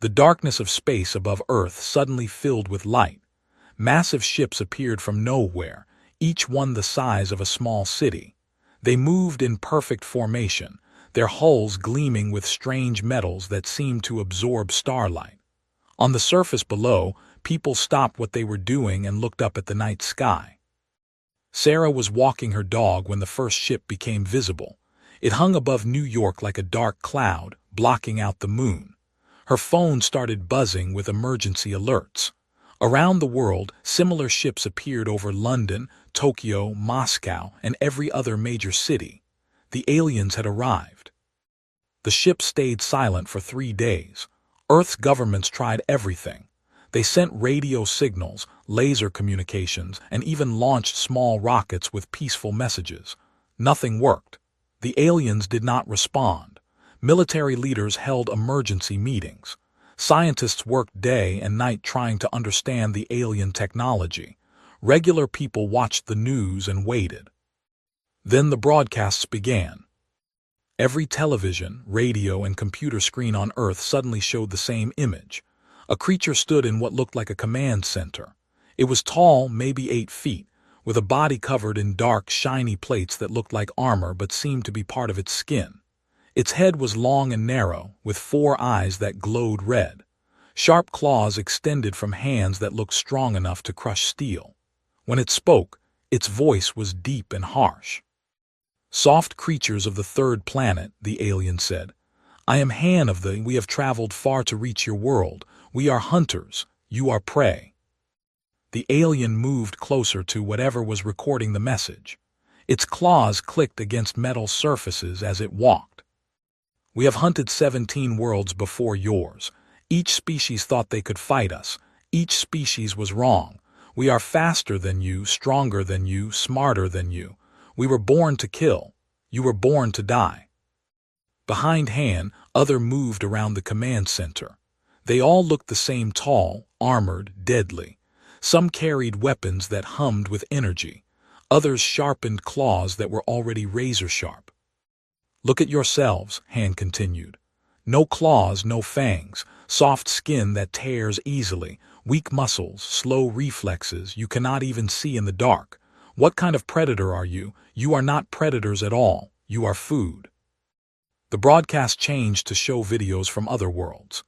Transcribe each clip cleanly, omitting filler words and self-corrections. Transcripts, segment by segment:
The darkness of space above Earth suddenly filled with light. Massive ships appeared from nowhere, each one the size of a small city. They moved in perfect formation, their hulls gleaming with strange metals that seemed to absorb starlight. On the surface below, people stopped what they were doing and looked up at the night sky. Sarah was walking her dog when the first ship became visible. It hung above New York like a dark cloud, blocking out the moon. Her phone started buzzing with emergency alerts. Around the world, similar ships appeared over London, Tokyo, Moscow, and every other major city. The aliens had arrived. The ship stayed silent for 3 days. Earth's governments tried everything. They sent radio signals, laser communications, and even launched small rockets with peaceful messages. Nothing worked. The aliens did not respond. Military leaders held emergency meetings. Scientists worked day and night trying to understand the alien technology. Regular people watched the news and waited. Then the broadcasts began. Every television, radio, and computer screen on Earth suddenly showed the same image. A creature stood in what looked like a command center. It was tall, maybe 8 feet, with a body covered in dark, shiny plates that looked like armor but seemed to be part of its skin. Its head was long and narrow, with 4 eyes that glowed red. Sharp claws extended from hands that looked strong enough to crush steel. When it spoke, its voice was deep and harsh. "Soft creatures of the 3rd planet," the alien said. "I am Han of the. We have traveled far to reach your world. We are hunters. You are prey." The alien moved closer to whatever was recording the message. Its claws clicked against metal surfaces as it walked. "We have hunted 17 worlds before yours. Each species thought they could fight us. Each species was wrong. We are faster than you, stronger than you, smarter than you. We were born to kill. You were born to die." Behind Han, others moved around the command center. They all looked the same, tall, armored, deadly. Some carried weapons that hummed with energy. Others sharpened claws that were already razor-sharp. "Look at yourselves," Han continued. "No claws, no fangs, soft skin that tears easily, weak muscles, slow reflexes, you cannot even see in the dark. What kind of predator are you? You are not predators at all. You are food." The broadcast changed to show videos from other worlds.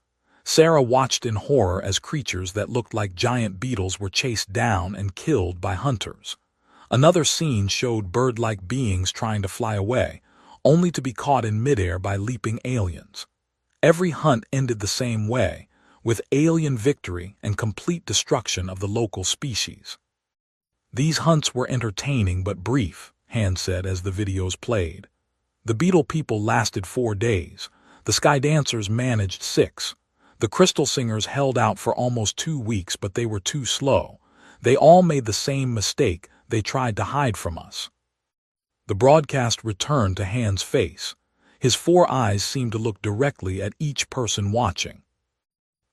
Sarah watched in horror as creatures that looked like giant beetles were chased down and killed by hunters. Another scene showed bird-like beings trying to fly away, only to be caught in midair by leaping aliens. Every hunt ended the same way, with alien victory and complete destruction of the local species. "These hunts were entertaining but brief," Han said as the videos played. "The beetle people lasted 4 days. The sky dancers managed 6. The crystal singers held out for almost 2 weeks, but they were too slow. They all made the same mistake. They tried to hide from us." The broadcast returned to Han's face. His 4 eyes seemed to look directly at each person watching.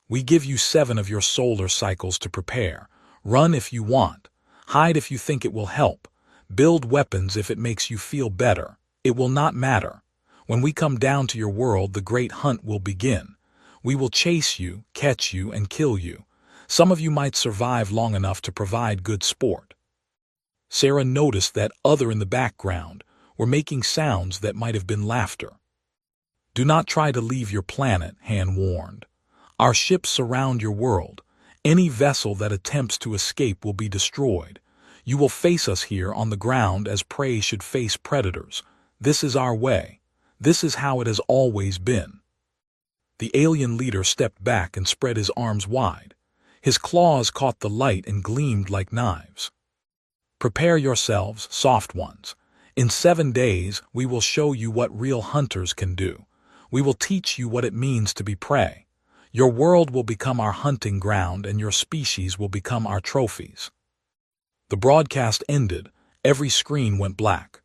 "We give you 7 of your solar cycles to prepare. Run if you want. Hide if you think it will help. Build weapons if it makes you feel better. It will not matter. When we come down to your world, the great hunt will begin. We will chase you, catch you, and kill you. Some of you might survive long enough to provide good sport." Sarah noticed that others in the background were making sounds that might have been laughter. "Do not try to leave your planet," Han warned. "Our ships surround your world. Any vessel that attempts to escape will be destroyed. You will face us here on the ground as prey should face predators. This is our way. This is how it has always been." The alien leader stepped back and spread his arms wide. His claws caught the light and gleamed like knives. "Prepare yourselves, soft ones. In 7 days, we will show you what real hunters can do. We will teach you what it means to be prey. Your world will become our hunting ground and your species will become our trophies." The broadcast ended. Every screen went black.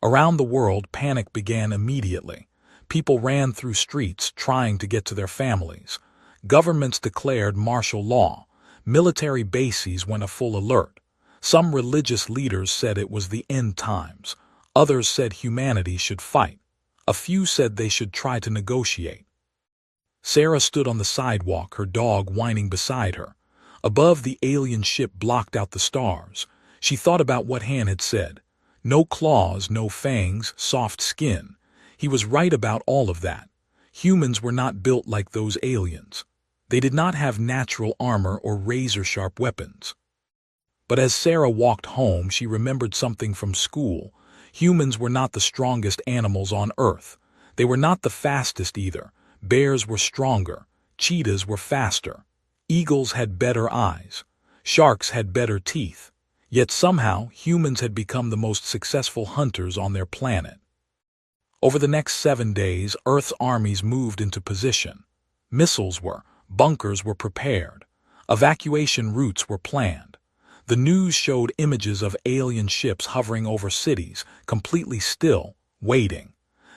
Around the world, panic began immediately. People ran through streets trying to get to their families. Governments declared martial law. Military bases went a full alert. Some religious leaders said it was the end times. Others said humanity should fight. A few said they should try to negotiate. Sarah stood on the sidewalk, her dog whining beside her. Above, the alien ship blocked out the stars. She thought about what Han had said. No claws, no fangs, soft skin. He was right about all of that. Humans were not built like those aliens. They did not have natural armor or razor-sharp weapons. But as Sarah walked home, she remembered something from school. Humans were not the strongest animals on Earth. They were not the fastest either. Bears were stronger. Cheetahs were faster. Eagles had better eyes. Sharks had better teeth. Yet somehow, humans had become the most successful hunters on their planet. Over the next 7 days, Earth's armies moved into position. Bunkers were prepared. Evacuation routes were planned. The news showed images of alien ships hovering over cities, completely still, waiting.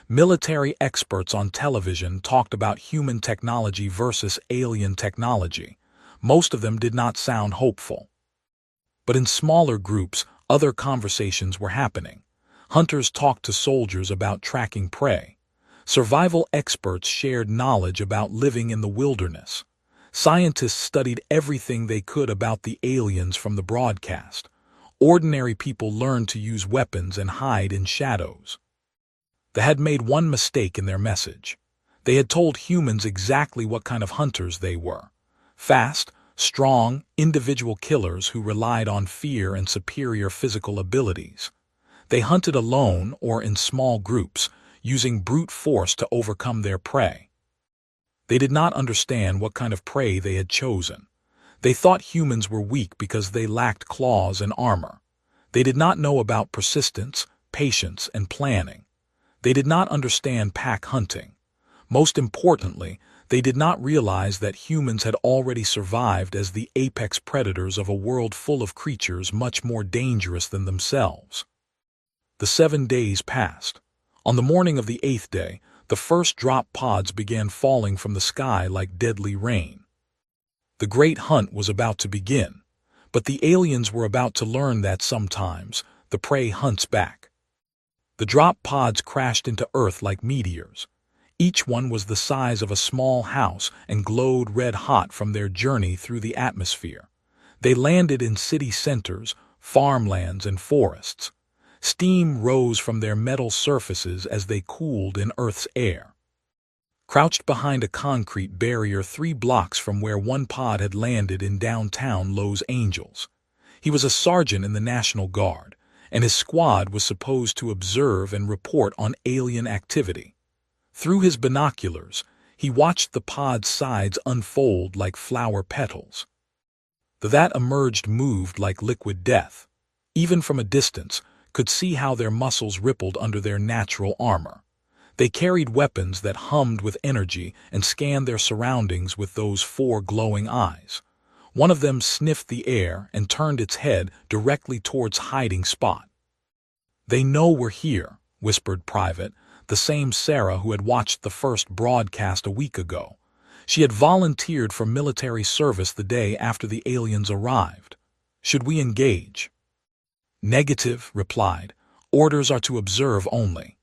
Military experts on television talked about human technology versus alien technology. Most of them did not sound hopeful. But in smaller groups, other conversations were happening. Hunters talked to soldiers about tracking prey. Survival experts shared knowledge about living in the wilderness. Scientists studied everything they could about the aliens from the broadcast. Ordinary people learned to use weapons and hide in shadows. They had made one mistake in their message. They had told humans exactly what kind of hunters they were. Fast, strong, individual killers who relied on fear and superior physical abilities. They hunted alone or in small groups, using brute force to overcome their prey. They did not understand what kind of prey they had chosen. They thought humans were weak because they lacked claws and armor. They did not know about persistence, patience, and planning. They did not understand pack hunting. Most importantly, they did not realize that humans had already survived as the apex predators of a world full of creatures much more dangerous than themselves. The 7 days passed. On the morning of the 8th day, the first drop pods began falling from the sky like deadly rain. The great hunt was about to begin, but the aliens were about to learn that sometimes the prey hunts back. The drop pods crashed into Earth like meteors. Each one was the size of a small house and glowed red-hot from their journey through the atmosphere. They landed in city centers, farmlands, and forests. Steam rose from their metal surfaces as they cooled in Earth's air. Crouched behind a concrete barrier 3 blocks from where one pod had landed in downtown Los Angeles. He was a sergeant in the National Guard, and his squad was supposed to observe and report on alien activity. Through his binoculars, he watched the pod's sides unfold like flower petals. The that emerged moved like liquid death. Even from a distance, could see how their muscles rippled under their natural armor. They carried weapons that hummed with energy and scanned their surroundings with those 4 glowing eyes. One of them sniffed the air and turned its head directly towards hiding spot. "They know we're here," whispered Private, the same Sarah who had watched the first broadcast a week ago. She had volunteered for military service the day after the aliens arrived. "Should we engage?" "Negative," replied. "Orders are to observe only."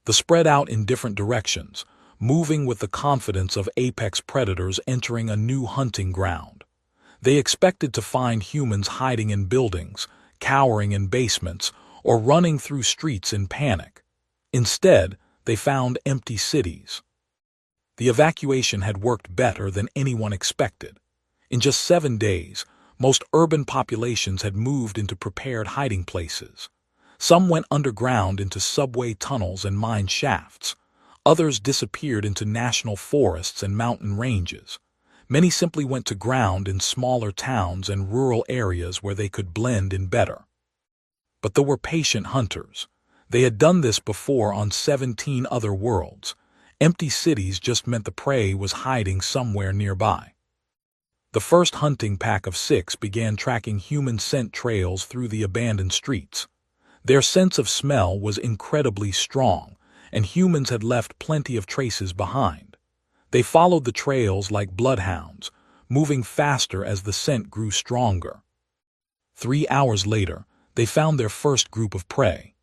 They spread out in different directions, moving with the confidence of apex predators entering a new hunting ground. They expected to find humans hiding in buildings, cowering in basements, or running through streets in panic. Instead, they found empty cities. The evacuation had worked better than anyone expected. In just 7 days, most urban populations had moved into prepared hiding places. Some went underground into subway tunnels and mine shafts. Others disappeared into national forests and mountain ranges. Many simply went to ground in smaller towns and rural areas where they could blend in better. But there were patient hunters. They had done this before on 17 other worlds. Empty cities just meant the prey was hiding somewhere nearby. The first hunting pack of 6 began tracking human scent trails through the abandoned streets. Their sense of smell was incredibly strong, and humans had left plenty of traces behind. They followed the trails like bloodhounds, moving faster as the scent grew stronger. 3 hours later, they found their first group of prey.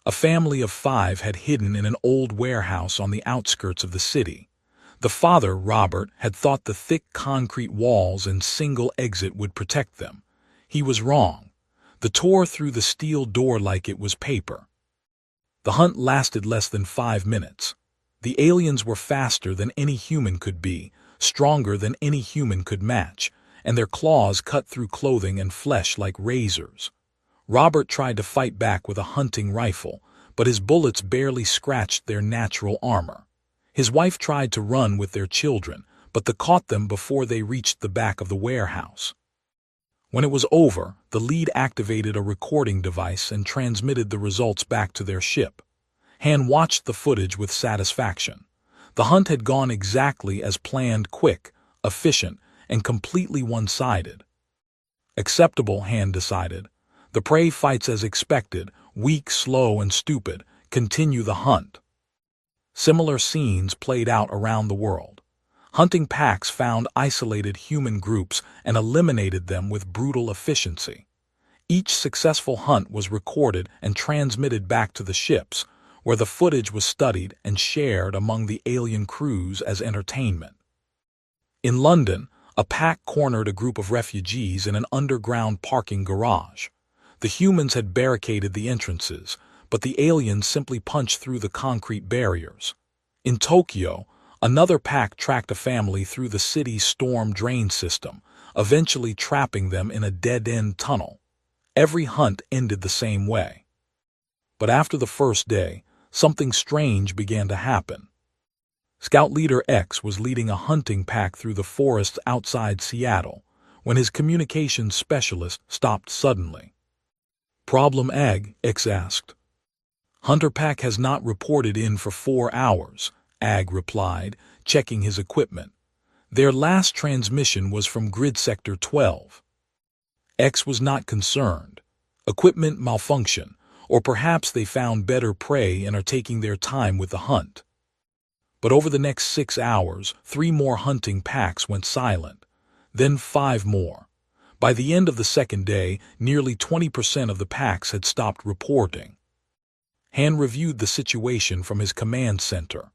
A family of 5 had hidden in an old warehouse on the outskirts of the city. The father, Robert, had thought the thick concrete walls and single exit would protect them. He was wrong. They tore through the steel door like it was paper. The hunt lasted less than 5 minutes. The aliens were faster than any human could be, stronger than any human could match, and their claws cut through clothing and flesh like razors. Robert tried to fight back with a hunting rifle, but his bullets barely scratched their natural armor. His wife tried to run with their children, but they caught them before they reached the back of the warehouse. When it was over, the lead activated a recording device and transmitted the results back to their ship. Han watched the footage with satisfaction. The hunt had gone exactly as planned, quick, efficient, and completely one-sided. Acceptable, Han decided. The prey fights as expected, weak, slow, and stupid. Continue the hunt. Similar scenes played out around the world. Hunting packs found isolated human groups and eliminated them with brutal efficiency. Each successful hunt was recorded and transmitted back to the ships, where the footage was studied and shared among the alien crews as entertainment. In London, a pack cornered a group of refugees in an underground parking garage. The humans had barricaded the entrances, but the aliens simply punched through the concrete barriers. In Tokyo, another pack tracked a family through the city's storm drain system, eventually trapping them in a dead-end tunnel. Every hunt ended the same way. But after the first day, something strange began to happen. Scout Leader X was leading a hunting pack through the forests outside Seattle when his communications specialist stopped suddenly. "Problem Ag?" X asked. "Hunter pack has not reported in for 4 hours," Ag replied, checking his equipment. "Their last transmission was from Grid Sector 12. X was not concerned. Equipment malfunction, or perhaps they found better prey and are taking their time with the hunt. But over the next 6 hours, 3 more hunting packs went silent, then 5 more. By the end of the second day, nearly 20% of the packs had stopped reporting. Han reviewed the situation from his command center.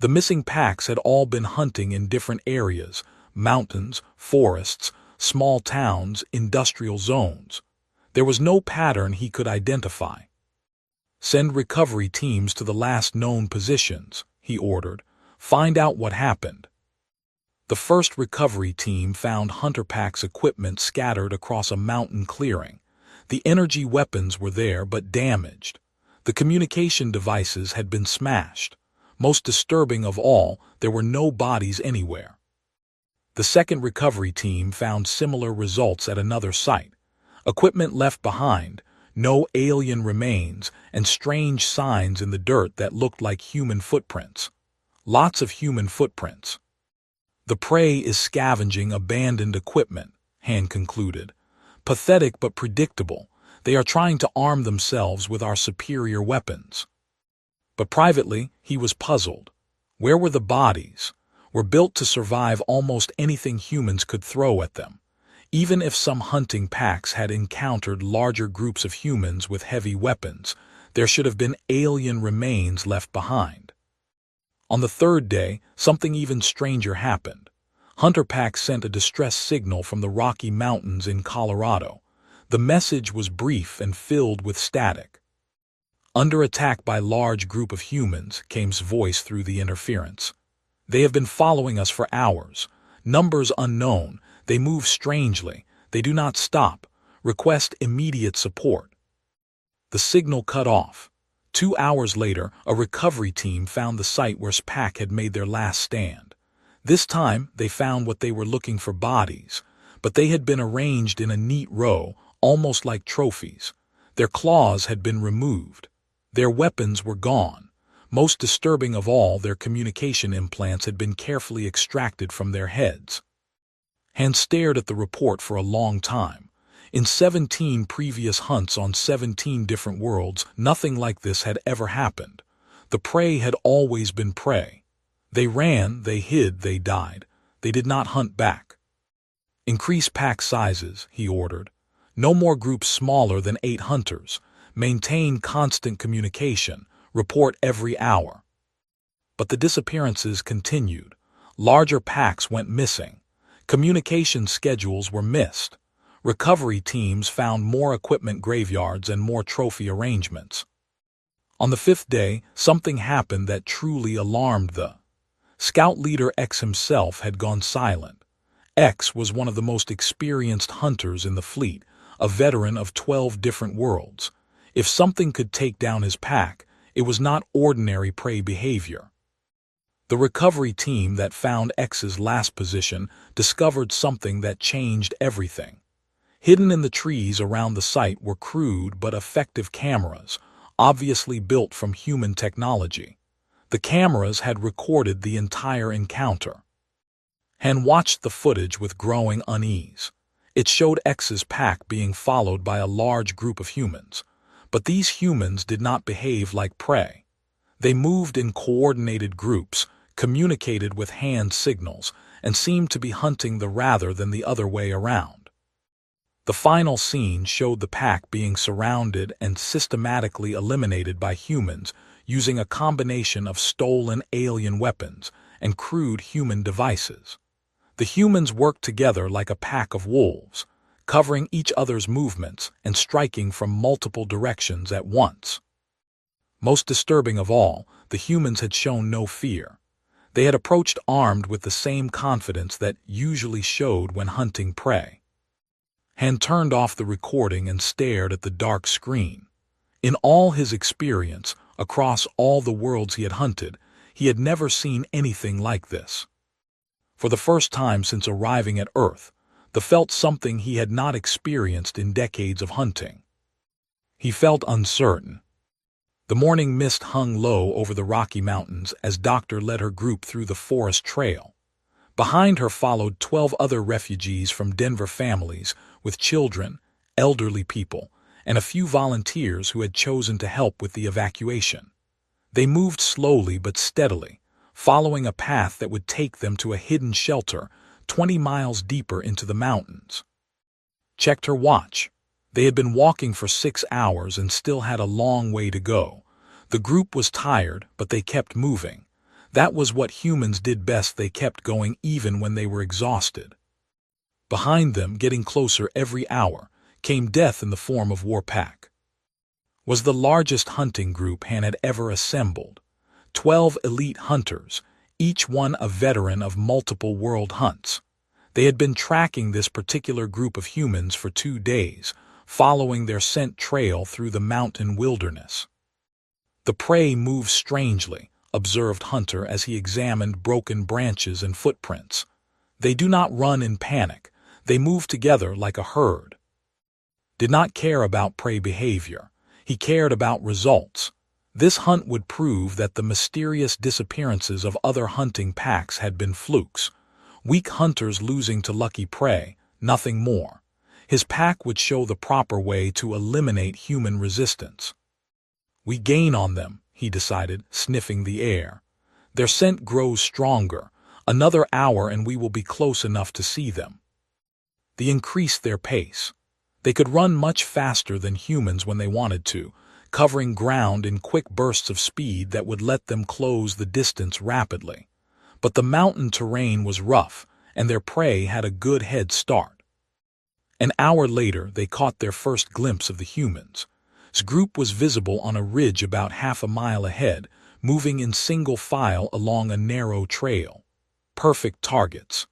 The missing packs had all been hunting in different areas: mountains, forests, small towns, industrial zones. There was no pattern he could identify. "Send recovery teams to the last known positions," he ordered. "Find out what happened." The first recovery team found Hunter Pack's equipment scattered across a mountain clearing. The energy weapons were there but damaged. The communication devices had been smashed. Most disturbing of all, there were no bodies anywhere. The second recovery team found similar results at another site. Equipment left behind, no alien remains, and strange signs in the dirt that looked like human footprints. Lots of human footprints. "The prey is scavenging abandoned equipment," Han concluded. "Pathetic but predictable. They are trying to arm themselves with our superior weapons." But privately, he was puzzled. Where were the bodies? Were built to survive almost anything humans could throw at them. Even if some hunting packs had encountered larger groups of humans with heavy weapons, there should have been alien remains left behind. On the third day, something even stranger happened. Hunter Pack sent a distress signal from the Rocky Mountains in Colorado. The message was brief and filled with static. "Under attack by large group of humans," Kame's voice through the interference. "They have been following us for hours. Numbers unknown. They move strangely. They do not stop. Request immediate support." The signal cut off. 2 hours later, a recovery team found the site where Pack had made their last stand. This time, they found what they were looking for: bodies, but they had been arranged in a neat row, almost like trophies. Their claws had been removed. Their weapons were gone. Most disturbing of all, their communication implants had been carefully extracted from their heads. Han stared at the report for a long time. In 17 previous hunts on 17 different worlds, nothing like this had ever happened. The prey had always been prey. They ran, they hid, they died. They did not hunt back. "Increase pack sizes," he ordered. "No more groups smaller than 8 hunters. Maintain constant communication. Report every hour." But the disappearances continued. Larger packs went missing. Communication schedules were missed. Recovery teams found more equipment graveyards and more trophy arrangements. On the fifth day, something happened that truly alarmed the Scout Leader X himself had gone silent. X was one of the most experienced hunters in the fleet, a veteran of 12 different worlds. If something could take down his pack, it was not ordinary prey behavior. The recovery team that found X's last position discovered something that changed everything. Hidden in the trees around the site were crude but effective cameras, obviously built from human technology. The cameras had recorded the entire encounter. Han watched the footage with growing unease. It showed X's pack being followed by a large group of humans. But these humans did not behave like prey. They moved in coordinated groups, communicated with hand signals, and seemed to be hunting the rather than the other way around. The final scene showed the pack being surrounded and systematically eliminated by humans using a combination of stolen alien weapons and crude human devices. The humans worked together like a pack of wolves, covering each other's movements and striking from multiple directions at once. Most disturbing of all, the humans had shown no fear. They had approached armed with the same confidence that usually showed when hunting prey. Han turned off the recording and stared at the dark screen. In all his experience, across all the worlds he had hunted, he had never seen anything like this. For the first time since arriving at Earth, he felt something he had not experienced in decades of hunting. He felt uncertain. The morning mist hung low over the Rocky Mountains as Doctor led her group through the forest trail. Behind her followed 12 other refugees from Denver families with children, elderly people, and a few volunteers who had chosen to help with the evacuation. They moved slowly but steadily, following a path that would take them to a hidden shelter 20 miles deeper into the mountains. Checked her watch. They had been walking for 6 hours and still had a long way to go. The group was tired, but they kept moving. That was what humans did best. They kept going even when they were exhausted. Behind them, getting closer every hour, came death in the form of Warpack. Was the largest hunting group Han had ever assembled. 12 elite hunters, each one a veteran of multiple world hunts. They had been tracking this particular group of humans for 2 days, following their scent trail through the mountain wilderness. The prey moves strangely, observed Hunter as he examined broken branches and footprints. They do not run in panic. They move together like a herd. Did not care about prey behavior. He cared about results. This hunt would prove that the mysterious disappearances of other hunting packs had been flukes. Weak hunters losing to lucky prey, nothing more. His pack would show the proper way to eliminate human resistance. We gain on them, he decided, sniffing the air. Their scent grows stronger. Another hour and we will be close enough to see them. They increased their pace. They could run much faster than humans when they wanted to, covering ground in quick bursts of speed that would let them close the distance rapidly. But the mountain terrain was rough, and their prey had a good head start. An hour later, they caught their first glimpse of the humans. His group was visible on a ridge about half a mile ahead, moving in single file along a narrow trail. Perfect targets.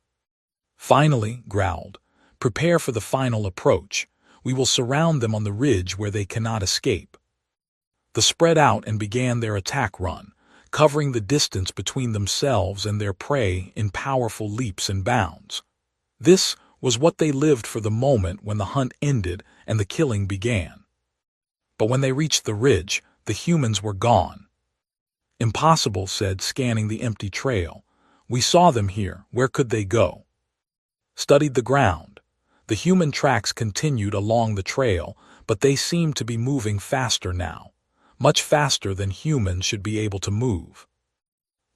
Finally, growled, prepare for the final approach. We will surround them on the ridge where they cannot escape. They spread out and began their attack run, covering the distance between themselves and their prey in powerful leaps and bounds. This was what they lived for the moment when the hunt ended and the killing began. But when they reached the ridge, the humans were gone. Impossible, said, scanning the empty trail. We saw them here. Where could they go? Studied the ground. The human tracks continued along the trail, but they seemed to be moving faster now, much faster than humans should be able to move.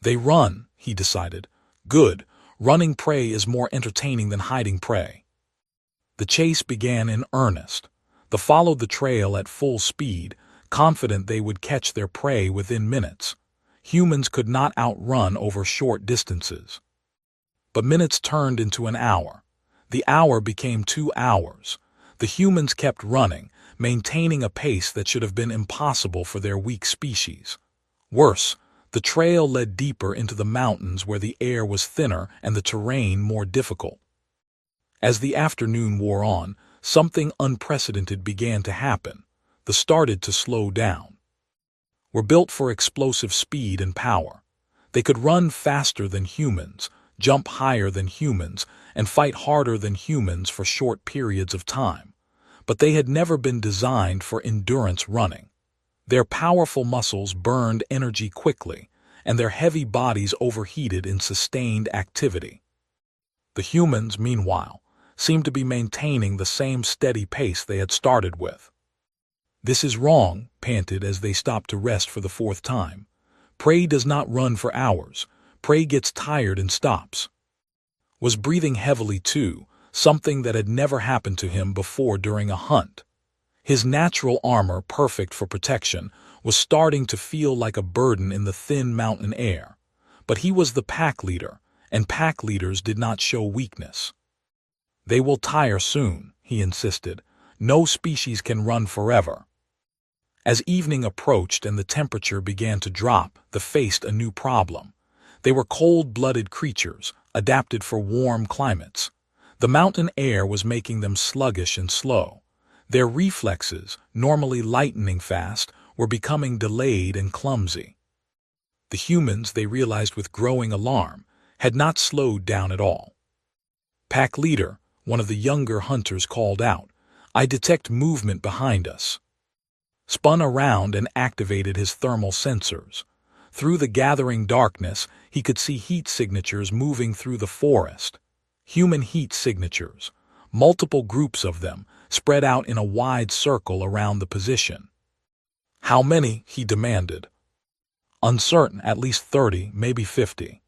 They run, he decided. Good. Running prey is more entertaining than hiding prey. The chase began in earnest. They followed the trail at full speed, confident they would catch their prey within minutes. Humans could not outrun over short distances. But minutes turned into an hour. The hour became 2 hours. The humans kept running, maintaining a pace that should have been impossible for their weak species. Worse, the trail led deeper into the mountains where the air was thinner and the terrain more difficult. As the afternoon wore on, something unprecedented began to happen. They started to slow down. Were built for explosive speed and power. They could run faster than humans, jump higher than humans, and fight harder than humans for short periods of time. But they had never been designed for endurance running. Their powerful muscles burned energy quickly, and their heavy bodies overheated in sustained activity. The humans, meanwhile, seemed to be maintaining the same steady pace they had started with. "This is wrong," panted as they stopped to rest for the 4th time. "Prey does not run for hours. Prey gets tired and stops." Was breathing heavily too, something that had never happened to him before during a hunt. His natural armor, perfect for protection, was starting to feel like a burden in the thin mountain air. But he was the pack leader, and pack leaders did not show weakness. "They will tire soon," he insisted. "No species can run forever." As evening approached and the temperature began to drop, they faced a new problem. They were cold-blooded creatures, adapted for warm climates. The mountain air was making them sluggish and slow. Their reflexes, normally lightning fast, were becoming delayed and clumsy. The humans, they realized with growing alarm, had not slowed down at all. "Pack leader," one of the younger hunters called out, "I detect movement behind us." Spun around and activated his thermal sensors. Through the gathering darkness, he could see heat signatures moving through the forest. Human heat signatures, multiple groups of them, spread out in a wide circle around the position. "How many?" he demanded. "Uncertain, at least 30, maybe 50.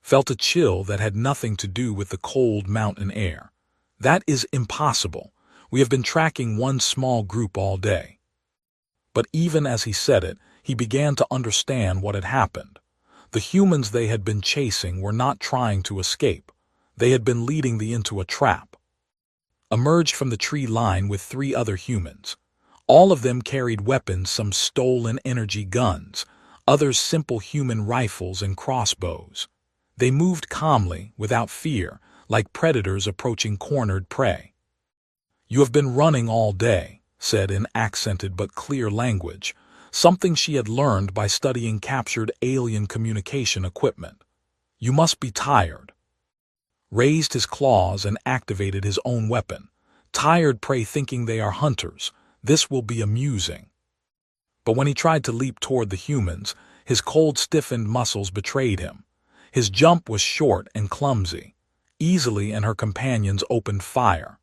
Felt a chill that had nothing to do with the cold mountain air. "That is impossible. We have been tracking one small group all day." But even as he said it, he began to understand what had happened. The humans they had been chasing were not trying to escape. They had been leading them into a trap. Emerged from the tree line with 3 other humans. All of them carried weapons, some stolen energy guns, others simple human rifles and crossbows. They moved calmly, without fear, like predators approaching cornered prey. "You have been running all day," said in accented but clear language, something she had learned by studying captured alien communication equipment. "You must be tired." Raised his claws and activated his own weapon. Tired prey thinking they are hunters. This will be amusing. But when he tried to leap toward the humans, his cold stiffened muscles betrayed him. His jump was short and clumsy. Easily and her companions opened fire.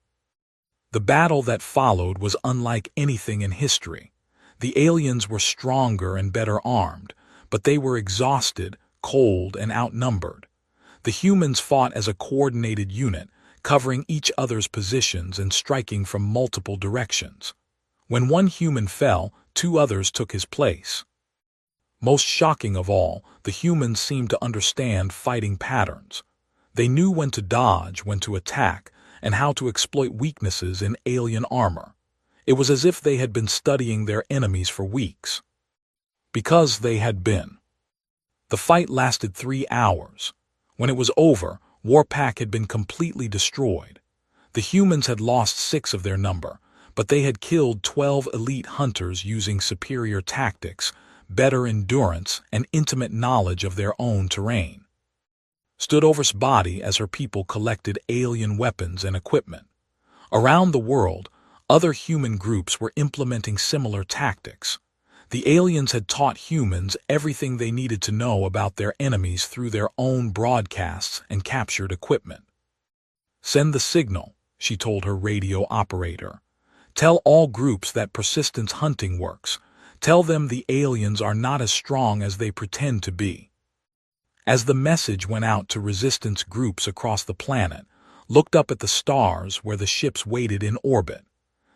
The battle that followed was unlike anything in history. The aliens were stronger and better armed, but they were exhausted, cold, and outnumbered. The humans fought as a coordinated unit, covering each other's positions and striking from multiple directions. When one human fell, 2 others took his place. Most shocking of all, the humans seemed to understand fighting patterns. They knew when to dodge, when to attack, and how to exploit weaknesses in alien armor. It was as if they had been studying their enemies for weeks. Because they had been. The fight lasted 3 hours. When it was over, Warpack had been completely destroyed. The humans had lost 6 of their number, but they had killed 12 elite hunters using superior tactics, better endurance, and intimate knowledge of their own terrain. Stood over his body as her people collected alien weapons and equipment. Around the world, other human groups were implementing similar tactics. The aliens had taught humans everything they needed to know about their enemies through their own broadcasts and captured equipment. "Send the signal," she told her radio operator. "Tell all groups that persistence hunting works. Tell them the aliens are not as strong as they pretend to be." As the message went out to resistance groups across the planet, looked up at the stars where the ships waited in orbit.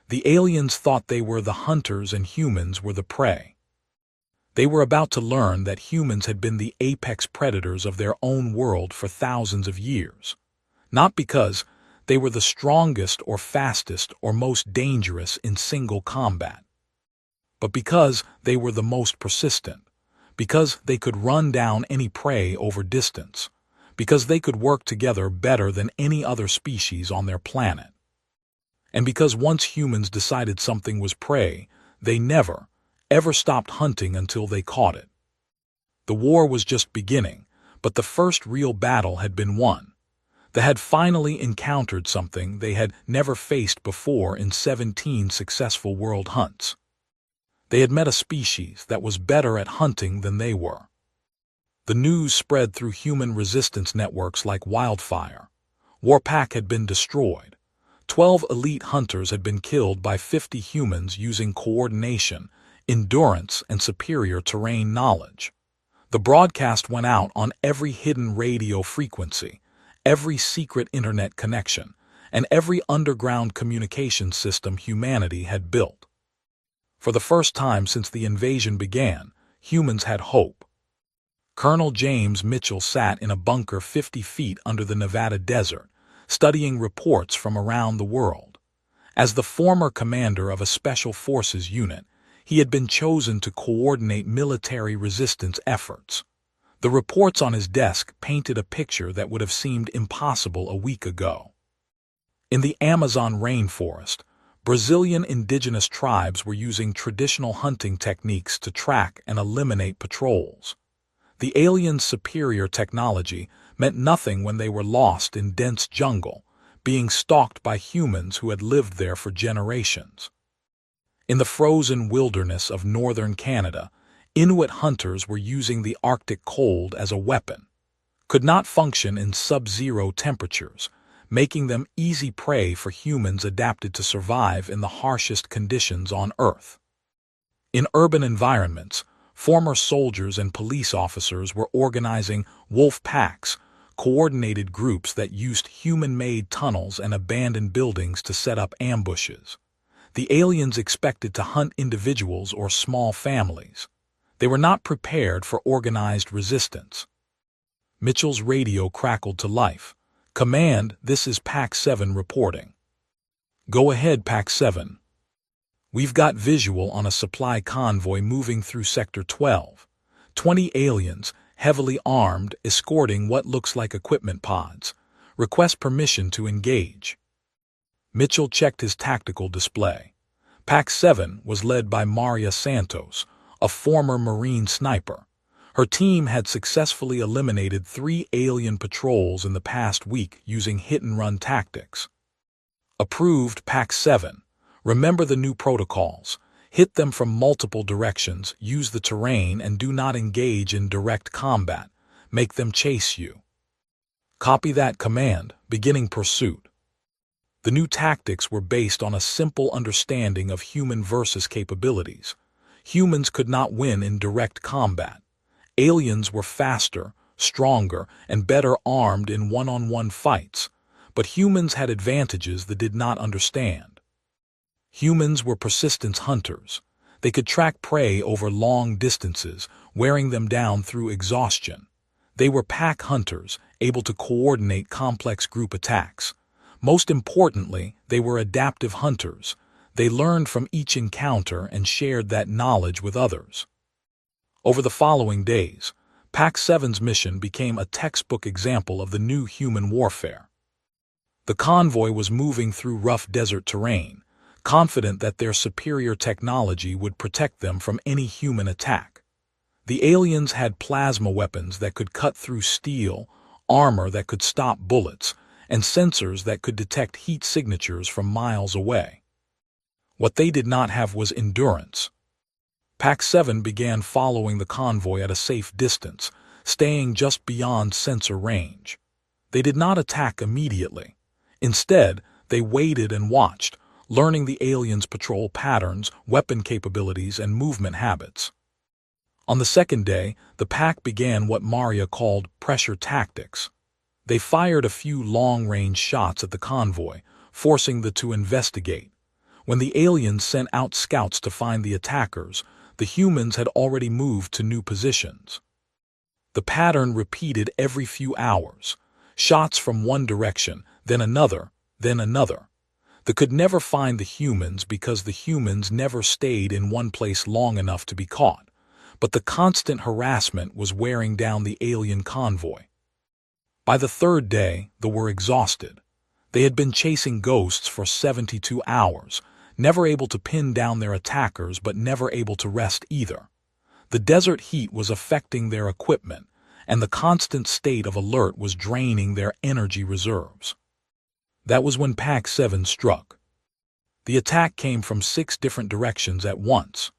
The aliens thought they were the hunters and humans were the prey. They were about to learn that humans had been the apex predators of their own world for thousands of years. Not because they were the strongest or fastest or most dangerous in single combat, but because they were the most persistent, because they could run down any prey over distance, because they could work together better than any other species on their planet. And because once humans decided something was prey, they never, ever stopped hunting until they caught it. The war was just beginning, but the first real battle had been won. They had finally encountered something they had never faced before in 17 successful world hunts. They had met a species that was better at hunting than they were. The news spread through human resistance networks like wildfire. Warpack had been destroyed. 12 elite hunters had been killed by 50 humans using coordination, endurance, and superior terrain knowledge. The broadcast went out on every hidden radio frequency, every secret internet connection, and every underground communication system humanity had built. For the first time since the invasion began, humans had hope. Colonel James Mitchell sat in a bunker 50 feet under the Nevada desert, studying reports from around the world. As the former commander of a special forces unit, he had been chosen to coordinate military resistance efforts. The reports on his desk painted a picture that would have seemed impossible a week ago. In the Amazon rainforest, Brazilian indigenous tribes were using traditional hunting techniques to track and eliminate patrols. The aliens' superior technology meant nothing when they were lost in dense jungle, being stalked by humans who had lived there for generations. In the frozen wilderness of northern Canada, Inuit hunters were using the Arctic cold as a weapon, could not function in sub-zero temperatures, making them easy prey for humans adapted to survive in the harshest conditions on Earth. In urban environments, former soldiers and police officers were organizing wolf packs, coordinated groups that used human-made tunnels and abandoned buildings to set up ambushes. The aliens expected to hunt individuals or small families. They were not prepared for organized resistance. Mitchell's radio crackled to life. "Command, this is Pack 7 reporting." "Go ahead, Pack 7. We've got visual on a supply convoy moving through Sector 12. 20 aliens, heavily armed, escorting what looks like equipment pods. Request permission to engage." Mitchell checked his tactical display. Pack 7 was led by Maria Santos, a former Marine sniper. Her team had successfully eliminated 3 alien patrols in the past week using hit-and-run tactics. "Approved, Pack 7. Remember the new protocols. Hit them from multiple directions, use the terrain, and do not engage in direct combat. Make them chase you." "Copy that, Command. Beginning pursuit." The new tactics were based on a simple understanding of human versus capabilities. Humans could not win in direct combat. Aliens were faster, stronger, and better armed in one-on-one fights, but humans had advantages they did not understand. Humans were persistent hunters. They could track prey over long distances, wearing them down through exhaustion. They were pack hunters, able to coordinate complex group attacks. Most importantly, they were adaptive hunters. They learned from each encounter and shared that knowledge with others. Over the following days, Pack 7's mission became a textbook example of the new human warfare. The convoy was moving through rough desert terrain, confident that their superior technology would protect them from any human attack. The aliens had plasma weapons that could cut through steel, armor that could stop bullets, and sensors that could detect heat signatures from miles away. What they did not have was endurance. Pack 7 began following the convoy at a safe distance, staying just beyond sensor range. They did not attack immediately. Instead, they waited and watched, learning the aliens' patrol patterns, weapon capabilities, and movement habits. On the second day, the pack began what Maria called pressure tactics. They fired a few long-range shots at the convoy, forcing the to investigate. When the aliens sent out scouts to find the attackers, The humans had already moved to new positions. The pattern repeated every few hours. Shots from one direction, then another, then another. They could never find the humans because the humans never stayed in one place long enough to be caught. But the constant harassment was wearing down the alien convoy. By the third day, they were exhausted. They had been chasing ghosts for 72 hours, never able to pin down their attackers but never able to rest either. The desert heat was affecting their equipment, and the constant state of alert was draining their energy reserves. That was when Pack 7 struck. The attack came from 6 different directions at once.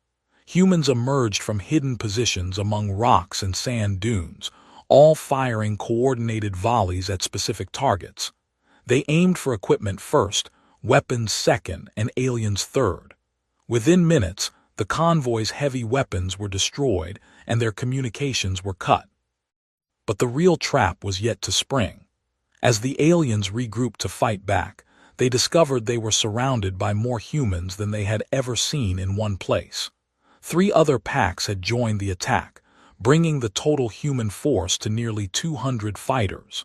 Humans emerged from hidden positions among rocks and sand dunes, all firing coordinated volleys at specific targets. They aimed for equipment first, weapons second, and aliens third. Within minutes, the convoy's heavy weapons were destroyed and their communications were cut. But the real trap was yet to spring. As the aliens regrouped to fight back, they discovered they were surrounded by more humans than they had ever seen in one place. 3 other packs had joined the attack, bringing the total human force to nearly 200 fighters.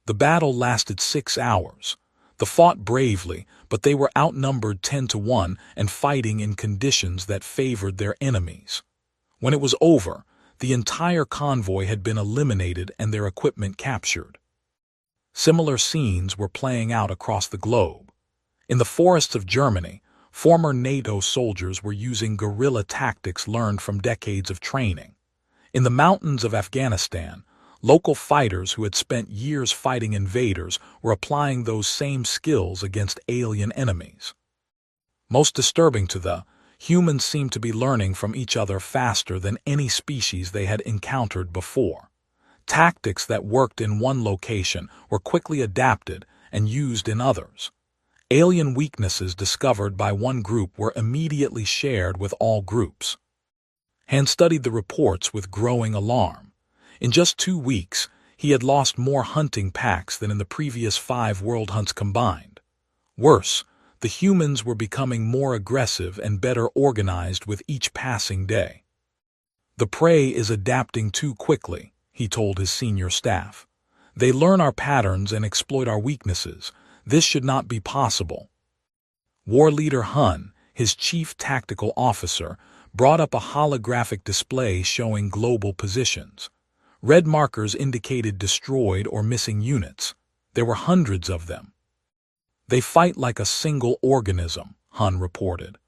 The battle lasted 6 hours. They fought bravely, but they were outnumbered 10-1 and fighting in conditions that favored their enemies. When it was over, the entire convoy had been eliminated and their equipment captured. Similar scenes were playing out across the globe. In the forests of Germany, former NATO soldiers were using guerrilla tactics learned from decades of training. In the mountains of Afghanistan, local fighters who had spent years fighting invaders were applying those same skills against alien enemies. Most disturbing to the humans seemed to be learning from each other faster than any species they had encountered before. Tactics that worked in one location were quickly adapted and used in others. Alien weaknesses discovered by one group were immediately shared with all groups. Han studied the reports with growing alarm. In just 2 weeks, he had lost more hunting packs than in the previous 5 world hunts combined. Worse, the humans were becoming more aggressive and better organized with each passing day. "The prey is adapting too quickly," he told his senior staff. "They learn our patterns and exploit our weaknesses. This should not be possible." War leader Hun, his chief tactical officer, brought up a holographic display showing global positions. Red markers indicated destroyed or missing units. There were hundreds of them. "They fight like a single organism," Hun reported.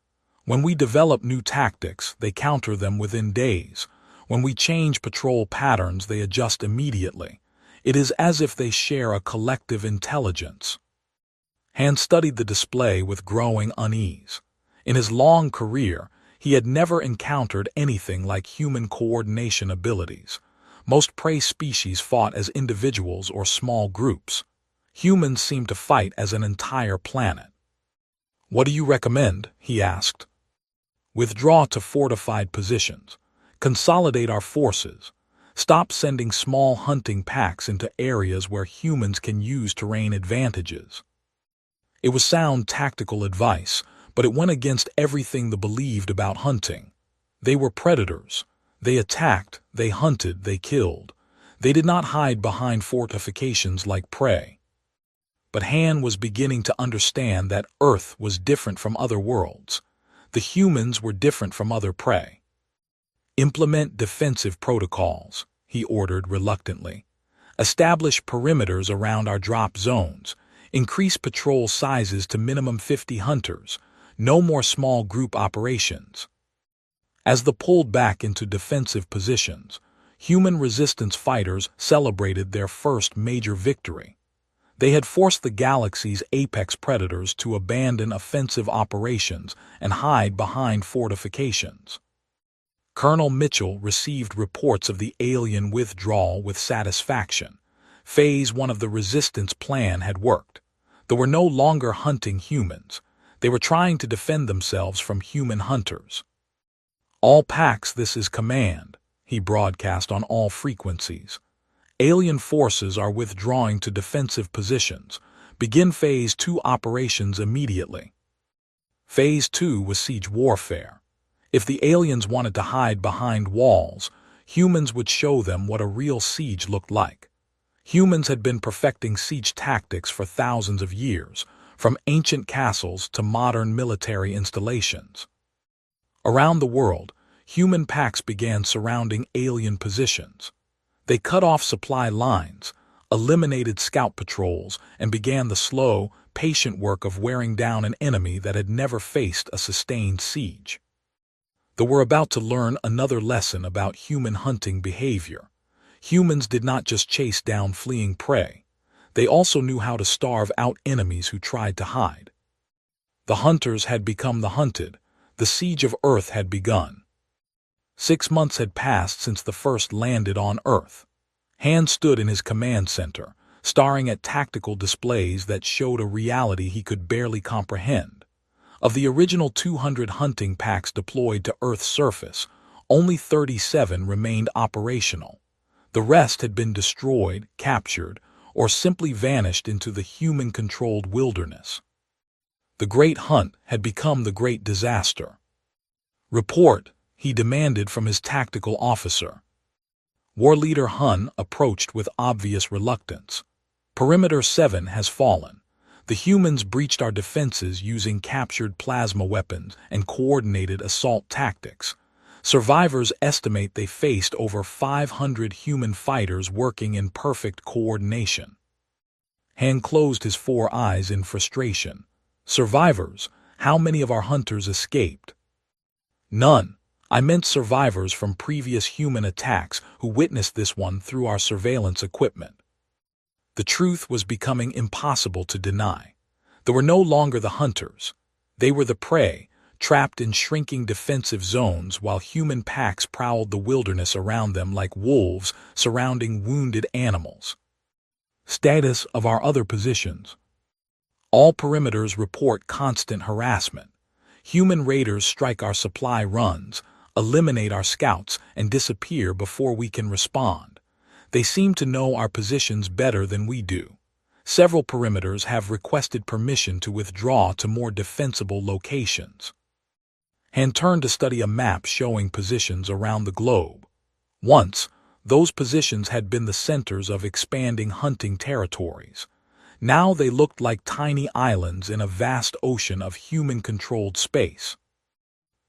"When we develop new tactics, they counter them within days. When we change patrol patterns, they adjust immediately. It is as if they share a collective intelligence." Han studied the display with growing unease. In his long career, he had never encountered anything like human coordination abilities. Most prey species fought as individuals or small groups. Humans seemed to fight as an entire planet. "What do you recommend?" he asked. "Withdraw to fortified positions. Consolidate our forces. Stop sending small hunting packs into areas where humans can use terrain advantages." It was sound tactical advice, but it went against everything they believed about hunting. They were predators. They attacked, they hunted, they killed. They did not hide behind fortifications like prey. But Han was beginning to understand that Earth was different from other worlds. The humans were different from other prey. "Implement defensive protocols," he ordered reluctantly. "Establish perimeters around our drop zones. Increase patrol sizes to minimum 50 hunters. No more small group operations." As they pulled back into defensive positions, human resistance fighters celebrated their first major victory. They had forced the galaxy's apex predators to abandon offensive operations and hide behind fortifications. Colonel Mitchell received reports of the alien withdrawal with satisfaction. Phase 1 of the resistance plan had worked. They were no longer hunting humans. They were trying to defend themselves from human hunters. "All packs, this is command," he broadcast on all frequencies. "Alien forces are withdrawing to defensive positions. Begin Phase 2 operations immediately." Phase 2 was siege warfare. If the aliens wanted to hide behind walls, humans would show them what a real siege looked like. Humans had been perfecting siege tactics for thousands of years, from ancient castles to modern military installations. Around the world, human packs began surrounding alien positions. They cut off supply lines, eliminated scout patrols, and began the slow, patient work of wearing down an enemy that had never faced a sustained siege. They were about to learn another lesson about human hunting behavior. Humans did not just chase down fleeing prey. They also knew how to starve out enemies who tried to hide. The hunters had become the hunted. The siege of Earth had begun. 6 months had passed since the first landed on Earth. Han stood in his command center, staring at tactical displays that showed a reality he could barely comprehend. Of the original 200 hunting packs deployed to Earth's surface, only 37 remained operational. The rest had been destroyed, captured, or simply vanished into the human-controlled wilderness. The Great Hunt had become the Great Disaster. "Report," he demanded from his tactical officer. War Leader Hun approached with obvious reluctance. "Perimeter 7 has fallen. The humans breached our defenses using captured plasma weapons and coordinated assault tactics. Survivors estimate they faced over 500 human fighters working in perfect coordination." Han closed his 4 eyes in frustration. "Survivors? How many of our hunters escaped?" "None. I meant survivors from previous human attacks who witnessed this one through our surveillance equipment." The truth was becoming impossible to deny. They were no longer the hunters. They were the prey, trapped in shrinking defensive zones while human packs prowled the wilderness around them like wolves surrounding wounded animals. Status of our other positions. All perimeters report constant harassment. Human raiders strike our supply runs, eliminate our scouts, and disappear before we can respond. They seem to know our positions better than we do. Several perimeters have requested permission to withdraw to more defensible locations. Han turned to study a map showing positions around the globe. Once, those positions had been the centers of expanding hunting territories. Now they looked like tiny islands in a vast ocean of human-controlled space.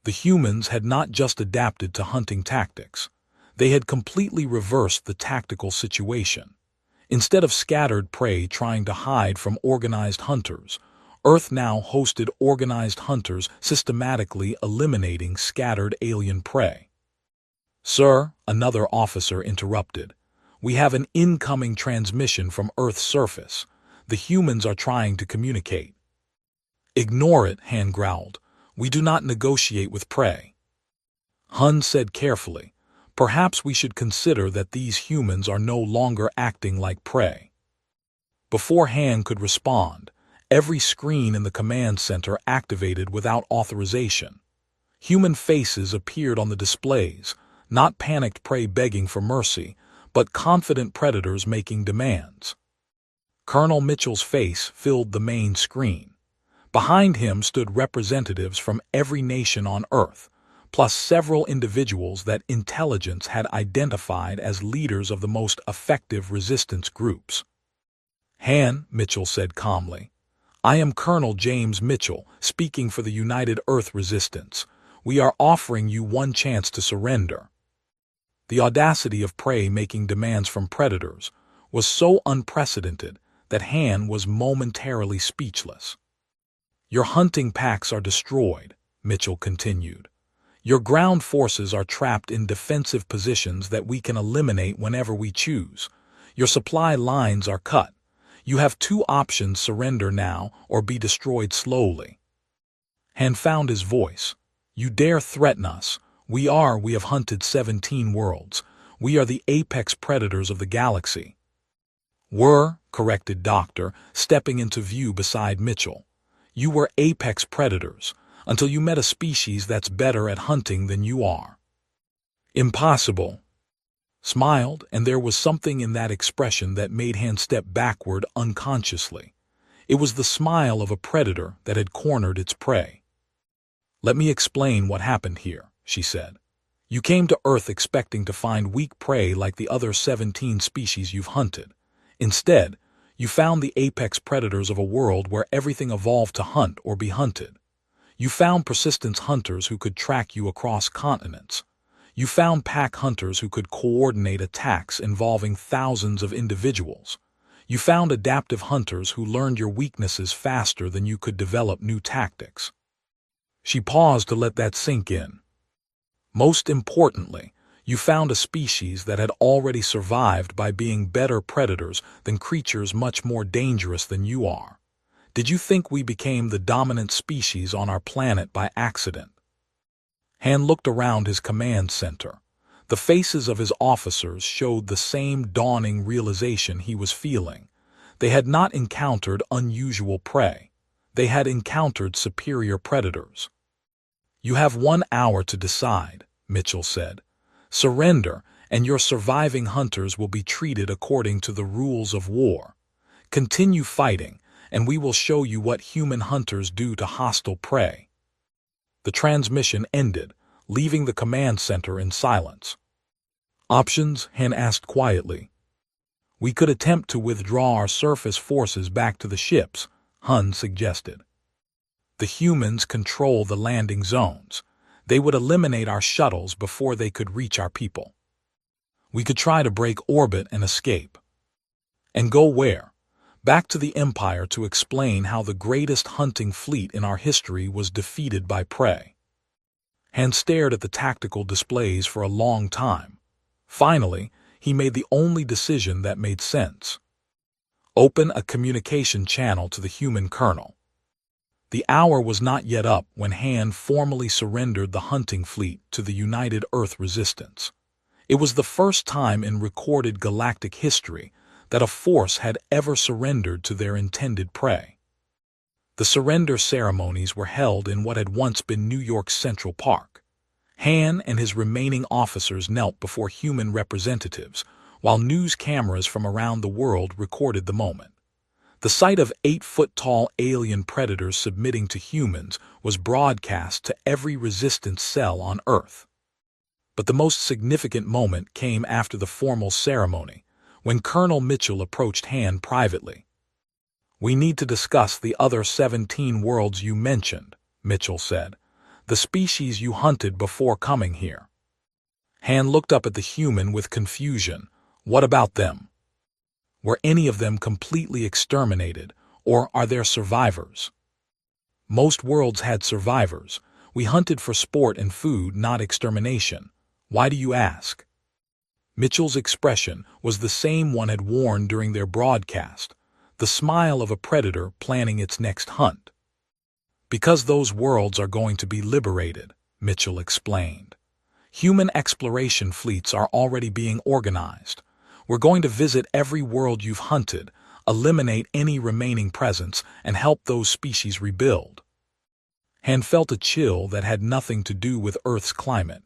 The humans had not just adapted to hunting tactics. They had completely reversed the tactical situation. Instead of scattered prey trying to hide from organized hunters, Earth now hosted organized hunters systematically eliminating scattered alien prey. "Sir," another officer interrupted, "we have an incoming transmission from Earth's surface. The humans are trying to communicate." "Ignore it," Han growled. "We do not negotiate with prey." Hun said carefully, "Perhaps we should consider that these humans are no longer acting like prey." Before Han could respond, every screen in the command center activated without authorization. Human faces appeared on the displays, not panicked prey begging for mercy, but confident predators making demands. Colonel Mitchell's face filled the main screen. Behind him stood representatives from every nation on Earth, plus several individuals that intelligence had identified as leaders of the most effective resistance groups. "Han," Mitchell said calmly, "I am Colonel James Mitchell, speaking for the United Earth Resistance. We are offering you one chance to surrender." The audacity of prey making demands from predators was so unprecedented that Han was momentarily speechless. "Your hunting packs are destroyed," Mitchell continued. "Your ground forces are trapped in defensive positions that we can eliminate whenever we choose. Your supply lines are cut. You have 2 options: surrender now or be destroyed slowly." Han found his voice. "You dare threaten us? We have hunted 17 worlds. We are the apex predators of the galaxy." "Were," corrected Doctor, stepping into view beside Mitchell. "You were apex predators, until you met a species that's better at hunting than you are." "Impossible." Smiled, and there was something in that expression that made Han step backward unconsciously. It was the smile of a predator that had cornered its prey. "Let me explain what happened here," she said. You came to Earth expecting to find weak prey like the other 17 species you've hunted. Instead, you found the apex predators of a world where everything evolved to hunt or be hunted. You found persistence hunters who could track you across continents. You found pack hunters who could coordinate attacks involving thousands of individuals. You found adaptive hunters who learned your weaknesses faster than you could develop new tactics. She paused to let that sink in. Most importantly, you found a species that had already survived by being better predators than creatures much more dangerous than you are. Did you think we became the dominant species on our planet by accident? Han looked around his command center. The faces of his officers showed the same dawning realization he was feeling. They had not encountered unusual prey. They had encountered superior predators. You have 1 hour to decide, Mitchell said. Surrender, and your surviving hunters will be treated according to the rules of war. Continue fighting, and we will show you what human hunters do to hostile prey. The transmission ended, leaving the command center in silence. Options? Han asked quietly. We could attempt to withdraw our surface forces back to the ships, Hun suggested. The humans control the landing zones. They would eliminate our shuttles before they could reach our people. We could try to break orbit and escape. And go where? Back to the Empire to explain how the greatest hunting fleet in our history was defeated by prey. Han stared at the tactical displays for a long time. Finally, he made the only decision that made sense. Open a communication channel to the human colonel. The hour was not yet up when Han formally surrendered the hunting fleet to the United Earth Resistance. It was the first time in recorded galactic history that a force had ever surrendered to their intended prey. The surrender ceremonies were held in what had once been New York's Central Park. Han and his remaining officers knelt before human representatives, while news cameras from around the world recorded the moment. The sight of 8-foot-tall alien predators submitting to humans was broadcast to every resistance cell on Earth. But the most significant moment came after the formal ceremony, when Colonel Mitchell approached Han privately. We need to discuss the other 17 worlds you mentioned, Mitchell said, the species you hunted before coming here. Han looked up at the human with confusion. What about them? Were any of them completely exterminated, or are there survivors? Most worlds had survivors. We hunted for sport and food, not extermination. Why do you ask? Mitchell's expression was the same one had worn during their broadcast, the smile of a predator planning its next hunt. Because those worlds are going to be liberated, Mitchell explained. Human exploration fleets are already being organized. We're going to visit every world you've hunted, eliminate any remaining presence, and help those species rebuild. Han felt a chill that had nothing to do with Earth's climate.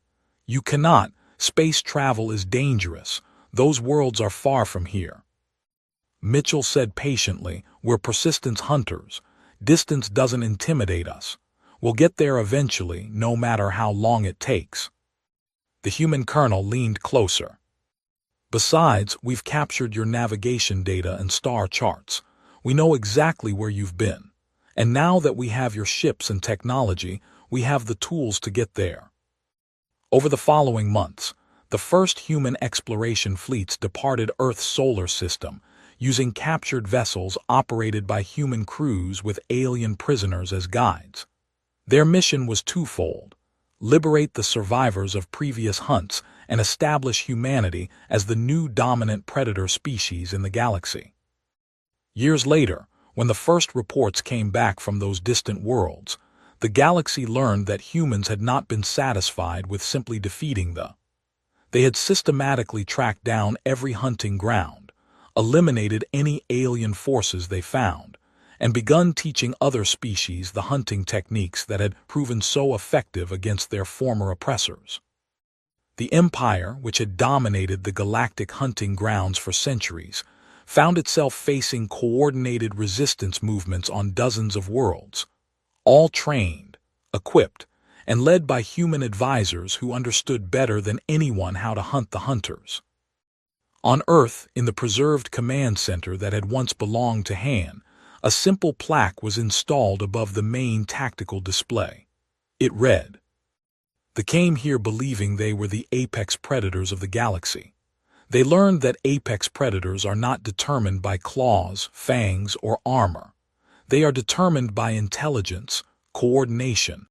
You cannot. Space travel is dangerous. Those worlds are far from here. Mitchell said patiently, we're persistence hunters. Distance doesn't intimidate us. We'll get there eventually, no matter how long it takes. The human colonel leaned closer. Besides, we've captured your navigation data and star charts. We know exactly where you've been. And now that we have your ships and technology, we have the tools to get there. Over the following months, the first human exploration fleets departed Earth's solar system, using captured vessels operated by human crews with alien prisoners as guides. Their mission was twofold: liberate the survivors of previous hunts and establish humanity as the new dominant predator species in the galaxy. Years later, when the first reports came back from those distant worlds, the galaxy learned that humans had not been satisfied with simply defeating the. They had systematically tracked down every hunting ground, eliminated any alien forces they found, and begun teaching other species the hunting techniques that had proven so effective against their former oppressors. The Empire, which had dominated the galactic hunting grounds for centuries, found itself facing coordinated resistance movements on dozens of worlds, all trained, equipped, and led by human advisors who understood better than anyone how to hunt the hunters. On Earth, in the preserved command center that had once belonged to Han, a simple plaque was installed above the main tactical display. It read, "They came here believing they were the apex predators of the galaxy. They learned that apex predators are not determined by claws, fangs, or armor. They are determined by intelligence, coordination,